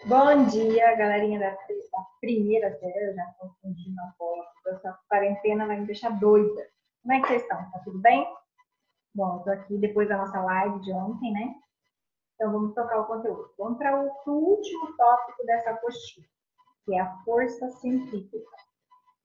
Bom dia, galerinha da primeira série. Eu já confundi na bola. Essa quarentena vai me deixar doida. Como é que vocês estão? Tá tudo bem? Bom, eu tô aqui depois da nossa live de ontem, né? Então vamos tocar o conteúdo. Vamos para o último tópico dessa apostila, que é a força centrípeta.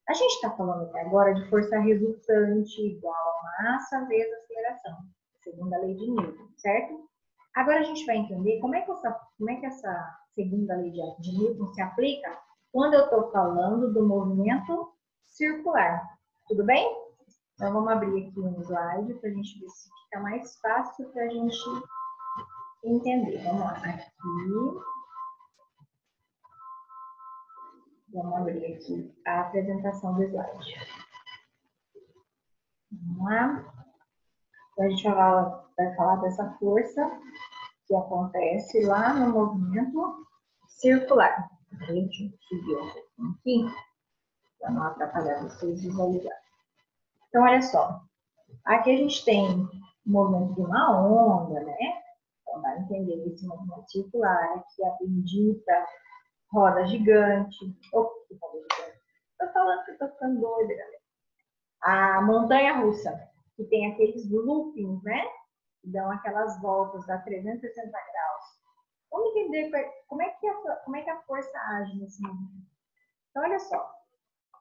A gente está falando até agora de força resultante igual a massa vezes aceleração, segundo a lei de Newton, certo? Agora a gente vai entender como é que essa segunda lei de Newton se aplica quando eu estou falando do movimento circular. Tudo bem? Então vamos abrir aqui um slide para a gente ver se fica mais fácil para a gente entender. Vamos lá, aqui. Vamos abrir aqui a apresentação do slide. Vamos lá. Então a gente vai falar dessa força que acontece lá no movimento circular. Deixa eu subir um pouquinho aqui, para não atrapalhar vocês visualizarem. Então, olha só. Aqui a gente tem o movimento de uma onda, né? Então, dá a entender esse movimento circular. Aqui a bendita roda gigante. Opa, que roda gigante. Tô falando que eu tô ficando doida, galera. A montanha russa, que tem aqueles loopings, né? Que dão aquelas voltas, dá 360 graus. Vamos entender como é que a força age nesse momento. Então, olha só.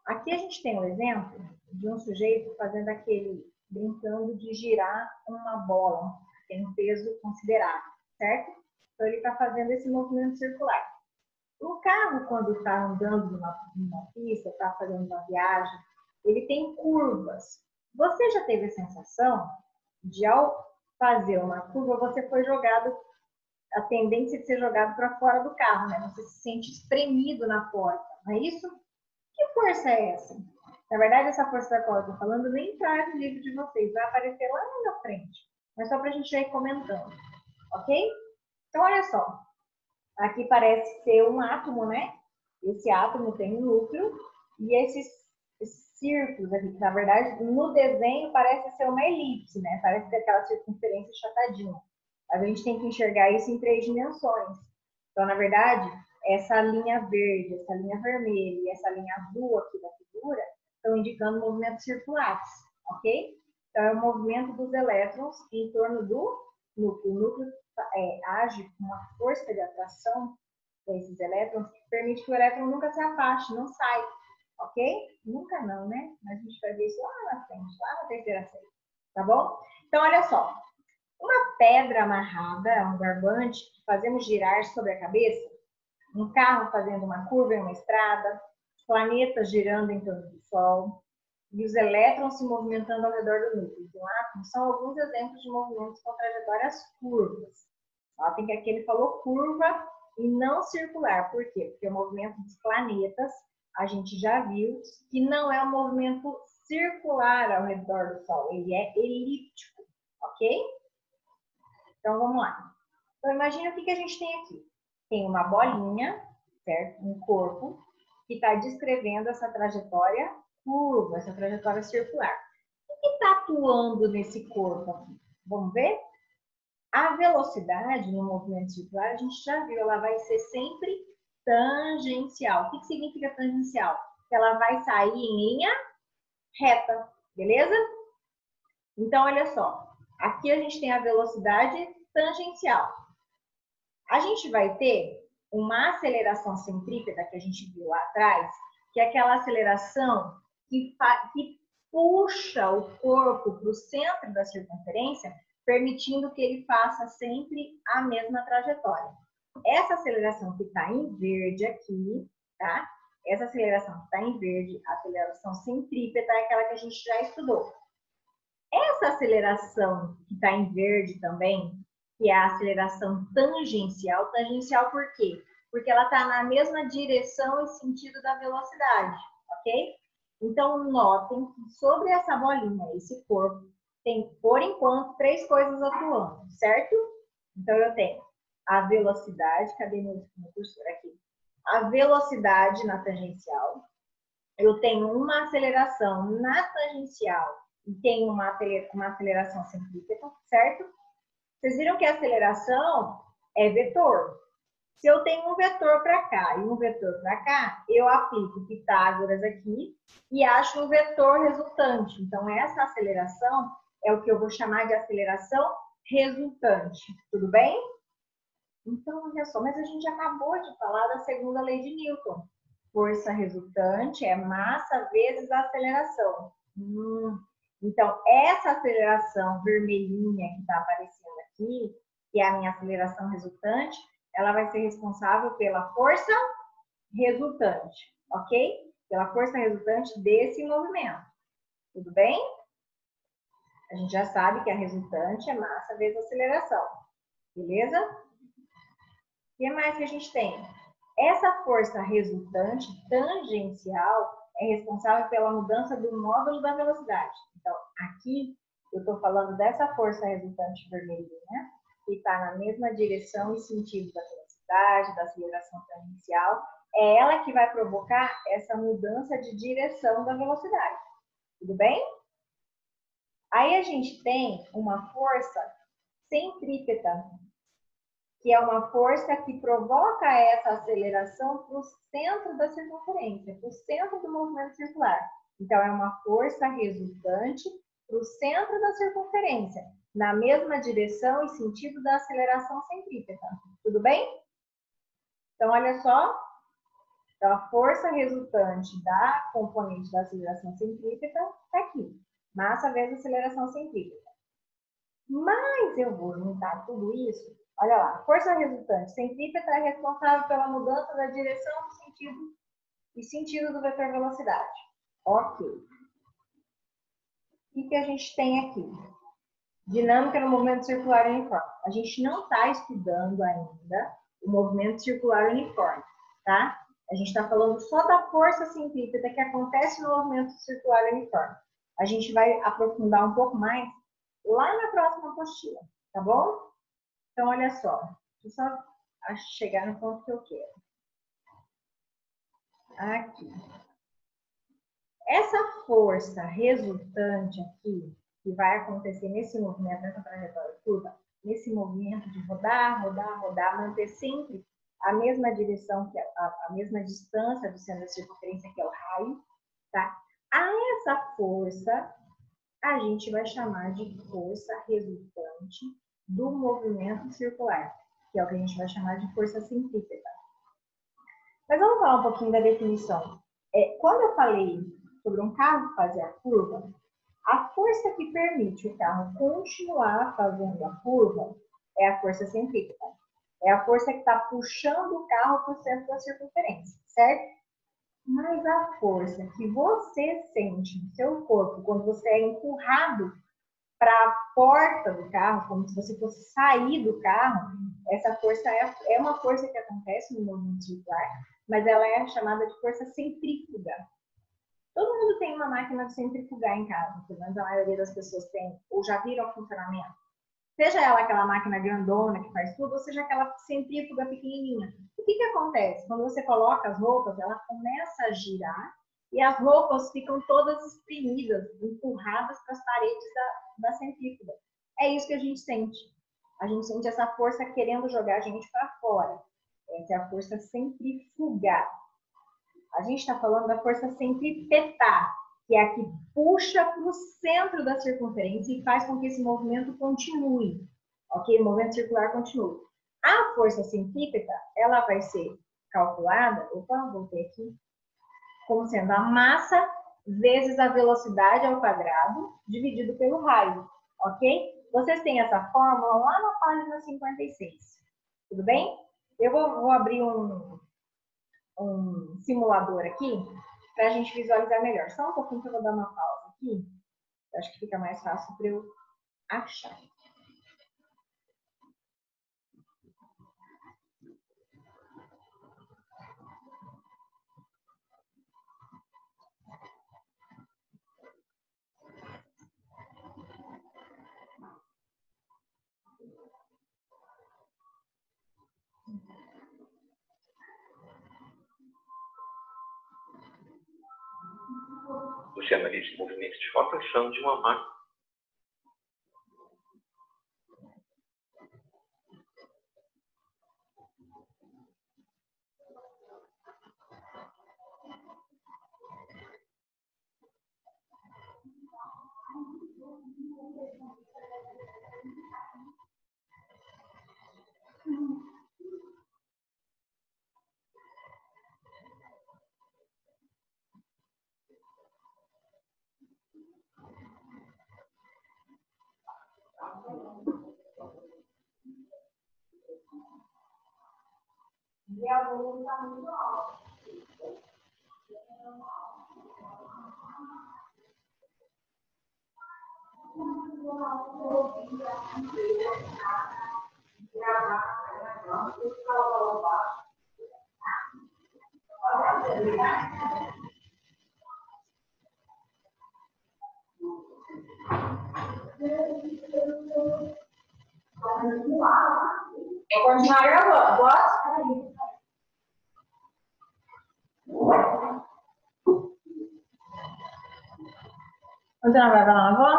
Aqui a gente tem um exemplo de um sujeito fazendo brincando de girar uma bola, que tem um peso considerável, certo? Então, ele está fazendo esse movimento circular. O carro, quando está andando numa pista, está fazendo uma viagem, ele tem curvas. Você já teve a sensação de, ao fazer uma curva, você foi jogado, a tendência de ser jogado para fora do carro, né? Você se sente espremido na porta, não é isso? Que força é essa? Na verdade, essa força da qual eu estou falando nem traz no livro de vocês, vai aparecer lá na frente. Mas só para a gente ir comentando, ok? Então, olha só. Aqui parece ser um átomo, né? Esse átomo tem um núcleo e esses círculos aqui, que na verdade no desenho parece ser uma elipse, né? Parece ter aquela circunferência achatadinha. Mas a gente tem que enxergar isso em 3 dimensões. Então, na verdade, essa linha verde, essa linha vermelha e essa linha azul aqui da figura estão indicando movimentos circulares, ok? Então, é o movimento dos elétrons em torno do núcleo. O núcleo age com uma força de atração desses elétrons que permite que o elétron nunca se afaste, não sai, ok? Nunca não, né? Mas a gente vai ver isso lá na frente, lá na terceira série, tá bom? Então, olha só. Uma pedra amarrada, um barbante, que fazemos girar sobre a cabeça, um carro fazendo uma curva em uma estrada, planetas girando em torno do Sol e os elétrons se movimentando ao redor do núcleo de um átomo são alguns exemplos de movimentos com trajetórias curvas. Notem que aqui ele falou curva e não circular. Por quê? Porque o movimento dos planetas, a gente já viu que não é um movimento circular ao redor do Sol, ele é elíptico, ok? Então, vamos lá. Então, imagina o que a gente tem aqui. Tem uma bolinha, certo? Um corpo, que está descrevendo essa trajetória curva, essa trajetória circular. O que está atuando nesse corpo aqui? Vamos ver? A velocidade no movimento circular, a gente já viu, ela vai ser sempre tangencial. O que significa tangencial? Que ela vai sair em linha reta, beleza? Então, olha só. Aqui a gente tem a velocidade tangencial. A gente vai ter uma aceleração centrípeta que a gente viu lá atrás, que é aquela aceleração que puxa o corpo para o centro da circunferência, permitindo que ele faça sempre a mesma trajetória. Essa aceleração que está em verde aqui, tá? Essa aceleração que está em verde, a aceleração centrípeta, é aquela que a gente já estudou. Essa aceleração que está em verde também, que é a aceleração tangencial. Tangencial por quê? Porque ela está na mesma direção e sentido da velocidade, ok? Então, notem que sobre essa bolinha, esse corpo, tem, por enquanto, 3 coisas atuando, certo? Então, eu tenho a velocidade, cadê meu cursor aqui? A velocidade na tangencial. Eu tenho uma aceleração na tangencial e tenho uma aceleração centrípeta, certo? Vocês viram que a aceleração é vetor. Se eu tenho um vetor para cá e um vetor para cá, eu aplico Pitágoras aqui e acho um vetor resultante. Então, essa aceleração é o que eu vou chamar de aceleração resultante. Tudo bem? Então, olha só, mas a gente acabou de falar da segunda lei de Newton. Força resultante é massa vezes a aceleração. Então, essa aceleração vermelhinha que está aparecendo aqui, que é a minha aceleração resultante, ela vai ser responsável pela força resultante, ok? Pela força resultante desse movimento. Tudo bem? A gente já sabe que a resultante é massa vezes aceleração. Beleza? O que mais que a gente tem? Essa força resultante tangencial é responsável pela mudança do módulo da velocidade. Então, aqui eu estou falando dessa força resultante vermelhinha, que está na mesma direção e sentido da velocidade, da aceleração tangencial. É ela que vai provocar essa mudança de direção da velocidade. Tudo bem? Aí a gente tem uma força centrípeta, que é uma força que provoca essa aceleração para o centro da circunferência, para o centro do movimento circular. Então, é uma força resultante para o centro da circunferência, na mesma direção e sentido da aceleração centrípeta. Tudo bem? Então, olha só. Então, a força resultante da componente da aceleração centrípeta está aqui. Massa vezes aceleração centrípeta. Mas eu vou juntar tudo isso. Olha lá, força resultante centrípeta é responsável pela mudança da direção do sentido do vetor velocidade. Ok. O que a gente tem aqui? Dinâmica no movimento circular uniforme. A gente não está estudando ainda o movimento circular uniforme, tá? A gente está falando só da força centrípeta que acontece no movimento circular uniforme. A gente vai aprofundar um pouco mais lá na próxima apostila, tá bom? Então, olha só. Deixa eu só chegar no ponto que eu quero. Aqui. Essa força resultante aqui, que vai acontecer nesse movimento, nessa trajetória curva, nesse movimento de rodar, rodar, rodar, manter sempre a mesma direção, que a mesma distância do centro da circunferência, que é o raio, tá? A essa força, a gente vai chamar de força resultante do movimento circular, que é o que a gente vai chamar de força centrípeta. Mas vamos falar um pouquinho da definição. Quando eu falei sobre um carro fazer a curva, a força que permite o carro continuar fazendo a curva é a força centrípeta. É a força que está puxando o carro para o centro da circunferência, certo? Mas a força que você sente no seu corpo quando você é empurrado para a porta do carro, como se você fosse sair do carro, essa força é uma força que acontece no movimento circular, mas ela é chamada de força centrífuga. Todo mundo tem uma máquina de centrifugar em casa, pelo menos a maioria das pessoas tem, ou já viram o funcionamento. Seja ela aquela máquina grandona que faz tudo, ou seja aquela centrífuga pequenininha. O que acontece? Quando você coloca as roupas, ela começa a girar e as roupas ficam todas espremidas, empurradas para as paredes da centrífuga. É isso que a gente sente. A gente sente essa força querendo jogar a gente para fora. Essa é a força centrífuga. A gente está falando da força centrípeta, que é a que puxa para o centro da circunferência e faz com que esse movimento continue. Ok? O movimento circular continue. A força centrípeta, ela vai ser calculada, opa, voltei aqui, como sendo a massa vezes a velocidade ao quadrado, dividido pelo raio. Ok? Vocês têm essa fórmula lá na página 56. Tudo bem? Eu vou abrir um simulador aqui para a gente visualizar melhor. Só um pouquinho que eu vou dar uma pausa aqui. Eu acho que fica mais fácil para eu achar. Você analisa o movimento de rotação de uma máquina. E a volume está muito alto. Quer continuar gravando? Pode? Você não vai falar na avó?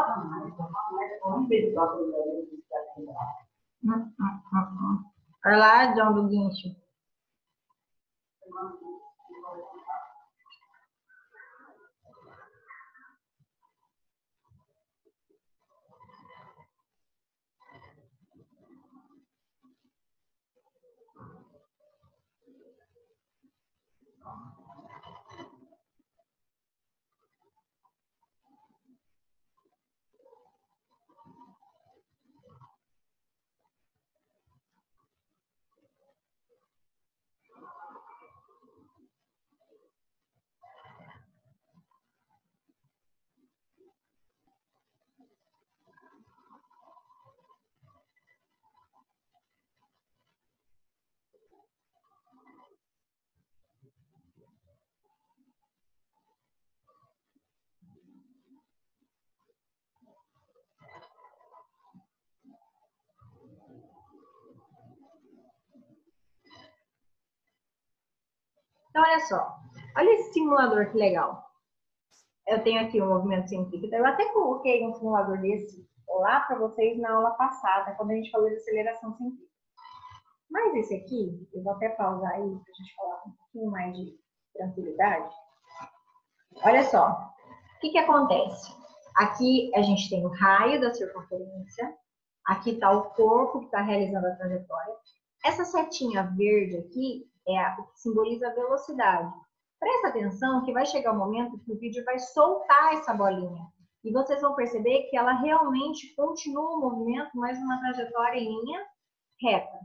Olha lá, John do Guincho. Então, olha só. Olha esse simulador que legal. Eu tenho aqui um movimento centrípeto. Eu até coloquei um simulador desse lá para vocês na aula passada, quando a gente falou de aceleração centrípeta. Mas esse aqui, eu vou até pausar aí para a gente falar com um pouquinho mais de tranquilidade. Olha só. O que acontece? Aqui a gente tem o raio da circunferência. Aqui está o corpo que está realizando a trajetória. Essa setinha verde aqui é o que simboliza a velocidade. Presta atenção que vai chegar o momento que o vídeo vai soltar essa bolinha. E vocês vão perceber que ela realmente continua o movimento, mas numa trajetória em linha reta.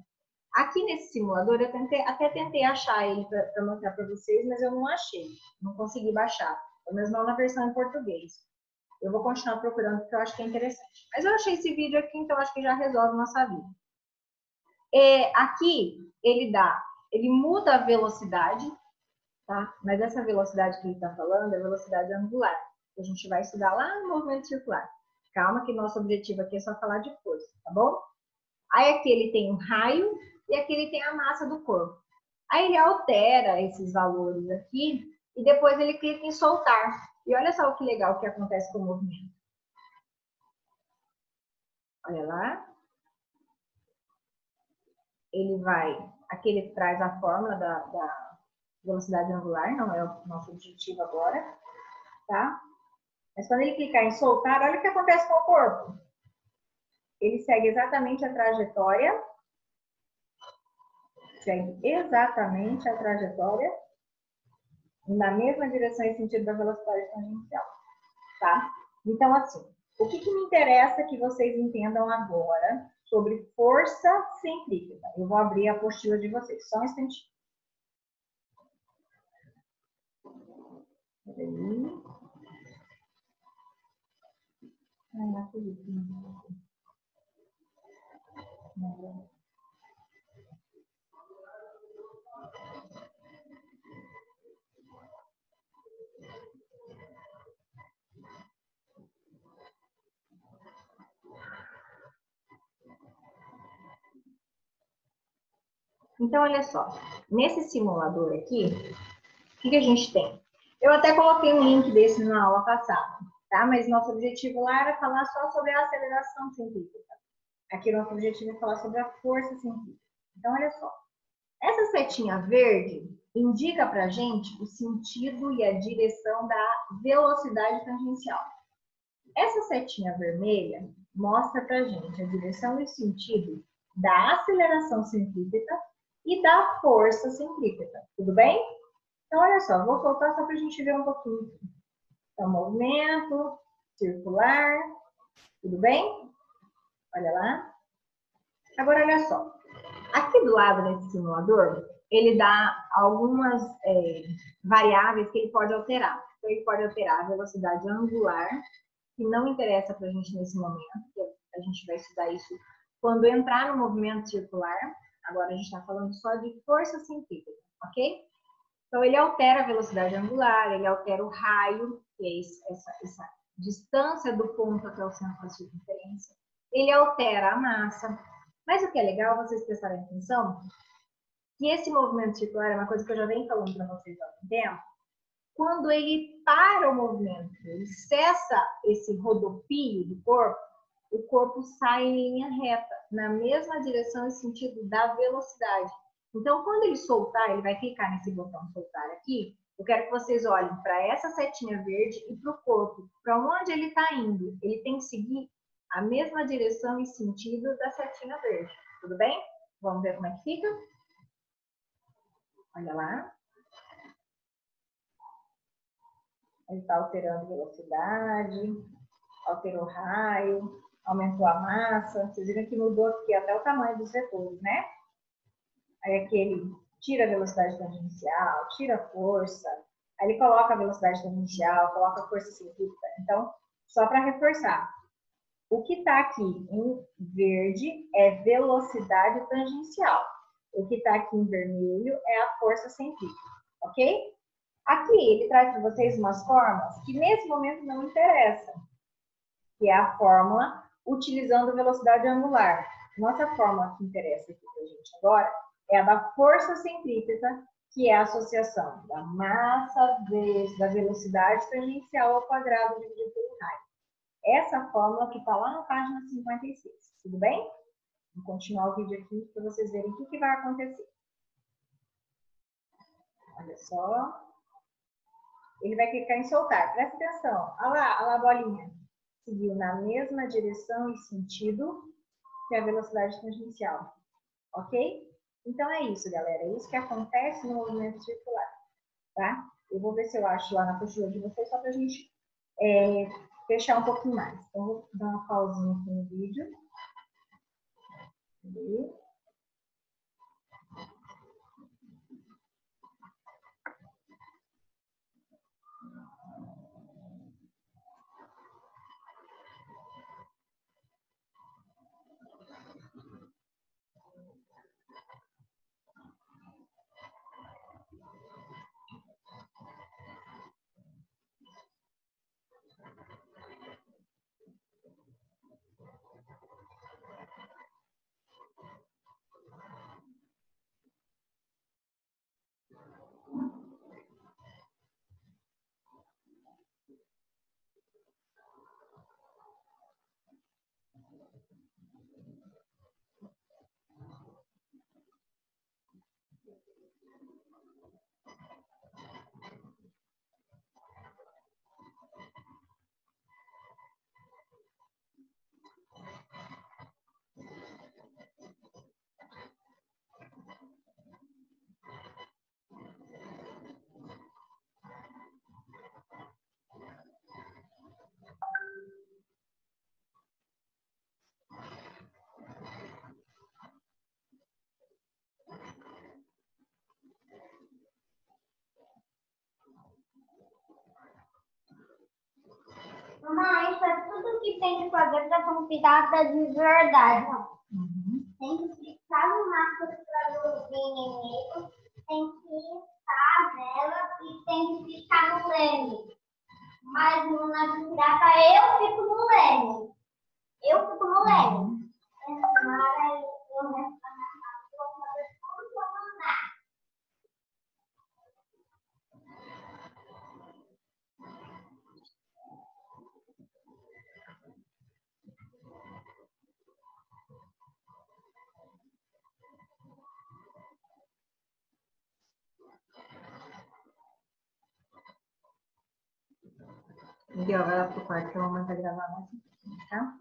Aqui nesse simulador, eu até tentei achar ele para mostrar para vocês, mas eu não achei. Não consegui baixar. Pelo menos não na versão em português. Eu vou continuar procurando porque eu acho que é interessante. Mas eu achei esse vídeo aqui, então eu acho que já resolve nossa vida. Aqui, ele muda a velocidade, tá? Mas essa velocidade que ele está falando é a velocidade angular, que a gente vai estudar lá no movimento circular. Calma que nosso objetivo aqui é só falar de força, tá bom? Aí aqui ele tem um raio e aqui ele tem a massa do corpo. Aí ele altera esses valores aqui e depois ele clica em soltar. E olha só que legal que acontece com o movimento. Olha lá. Ele vai... Aqui ele traz a fórmula da velocidade angular, não é o nosso objetivo agora, tá? Mas quando ele clicar em soltar, olha o que acontece com o corpo. Ele segue exatamente a trajetória. Segue exatamente a trajetória na mesma direção e sentido da velocidade tangencial, tá? Então, assim, o que me interessa que vocês entendam agora sobre força centrípeta? Eu vou abrir a apostila de vocês, só um instantinho. Peraí. Não acredito. Não. Então, olha só. Nesse simulador aqui, o que a gente tem? Eu até coloquei um link desse na aula passada, tá? Mas nosso objetivo lá era falar só sobre a aceleração centrípeta. Aqui nosso objetivo é falar sobre a força centrípeta. Então, olha só. Essa setinha verde indica pra gente o sentido e a direção da velocidade tangencial. Essa setinha vermelha mostra pra gente a direção e o sentido da aceleração centrípeta e da força centrípeta. Tudo bem? Então, olha só, vou soltar só para a gente ver um pouquinho. Então, movimento circular, tudo bem? Olha lá. Agora, olha só. Aqui do lado desse simulador, ele dá algumas variáveis que ele pode alterar. Então, ele pode alterar a velocidade angular, que não interessa para a gente nesse momento, porque a gente vai estudar isso quando entrar no movimento circular. Agora a gente está falando só de força centrípeta, ok? Então, ele altera a velocidade angular, ele altera o raio, que é essa distância do ponto até o centro da circunferência. Ele altera a massa. Mas o que é legal vocês prestarem atenção, que esse movimento circular é uma coisa que eu já venho falando para vocês há algum tempo. Quando ele para o movimento, ele cessa esse rodopio do corpo, o corpo sai em linha reta, na mesma direção e sentido da velocidade. Então, quando ele soltar, ele vai clicar nesse botão soltar aqui. Eu quero que vocês olhem para essa setinha verde e para o corpo. Para onde ele está indo? Ele tem que seguir a mesma direção e sentido da setinha verde. Tudo bem? Vamos ver como é que fica? Olha lá. Ele está alterando velocidade, alterou o raio, aumentou a massa. Vocês viram que mudou aqui até o tamanho dos vetores, né? Aí aqui ele tira a velocidade tangencial, tira a força, aí ele coloca a velocidade tangencial, coloca a força centrípeta. Então, só para reforçar, o que está aqui em verde é velocidade tangencial. O que está aqui em vermelho é a força centrípeta, ok? Aqui ele traz para vocês umas fórmulas que nesse momento não interessam, que é a fórmula utilizando velocidade angular. Nossa fórmula que interessa aqui para a gente agora é a da força centrípeta, que é a associação da massa vezes da velocidade tangencial ao quadrado dividido pelo raio. Essa fórmula que está lá na página 56, tudo bem? Vou continuar o vídeo aqui para vocês verem o que vai acontecer. Olha só. Ele vai clicar em soltar. Presta atenção. Olha lá a bolinha. Seguiu na mesma direção e sentido que a velocidade tangencial. Ok? Então é isso, galera. É isso que acontece no movimento circular. Tá? Eu vou ver se eu acho lá na apostila de vocês, só para a gente fechar um pouquinho mais. Então, vou dar uma pausinha aqui no vídeo. Mamãe, isso é tudo que tem que fazer para convidada de verdade. Tem que ficar no mapa dos inimigos, tem que estar nela e tem que ficar no leme. Mas na pirata eu fico no leme. Eu fico no leme. Mas eu vou fazer tudo que eu mandar. Miguel, vai lá pro quarto que a mamãe vai gravar mais um pouquinho, tá?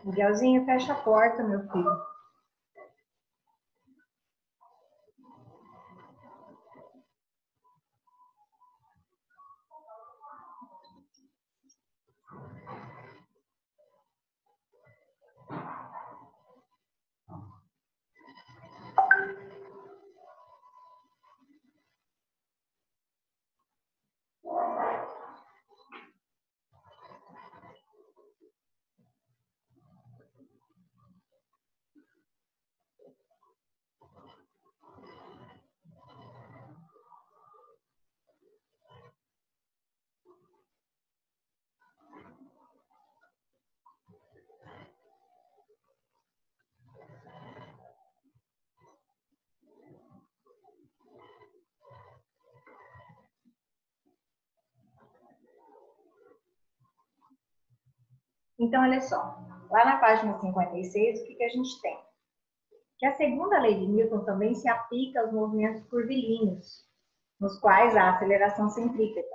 Miguelzinho, fecha a porta, meu filho. Então, olha só, lá na página 56, o que a gente tem? Que a segunda lei de Newton também se aplica aos movimentos curvilíneos, nos quais há aceleração centrípeta.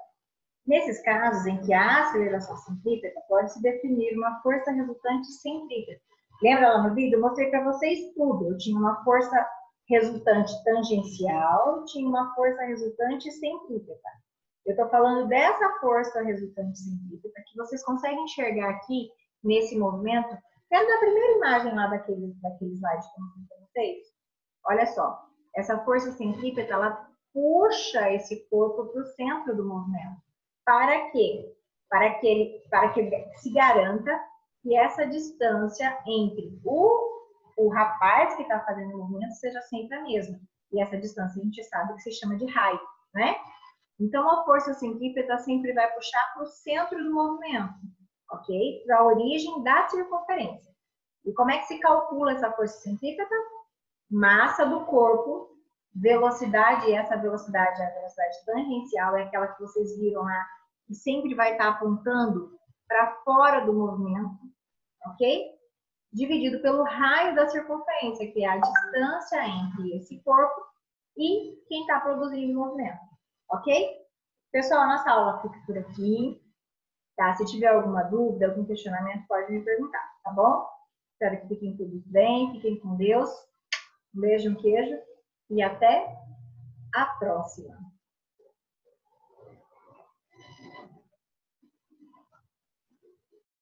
Nesses casos em que há aceleração centrípeta, pode-se definir uma força resultante centrípeta. Lembra lá no vídeo? Eu mostrei para vocês tudo. Eu tinha uma força resultante tangencial, tinha uma força resultante centrípeta. Eu estou falando dessa força resultante centrípeta que vocês conseguem enxergar aqui nesse movimento. Quero dar a primeira imagem lá daquele slide que eu mostrei para vocês. Olha só, essa força centrípeta, ela puxa esse corpo para o centro do movimento. Para quê? Para que se garanta que essa distância entre o rapaz que está fazendo o movimento seja sempre a mesma. E essa distância a gente sabe que se chama de raio, né? Então, a força centrípeta sempre vai puxar para o centro do movimento, ok? Para a origem da circunferência. E como é que se calcula essa força centrípeta? Massa do corpo, velocidade, e essa velocidade é a velocidade tangencial, é aquela que vocês viram lá, que sempre vai estar apontando para fora do movimento, ok? Dividido pelo raio da circunferência, que é a distância entre esse corpo e quem está produzindo o movimento, ok? Pessoal, a nossa aula fica por aqui, tá? Se tiver alguma dúvida, algum questionamento, pode me perguntar, tá bom? Espero que fiquem todos bem, fiquem com Deus. Um beijo, um queijo e até a próxima.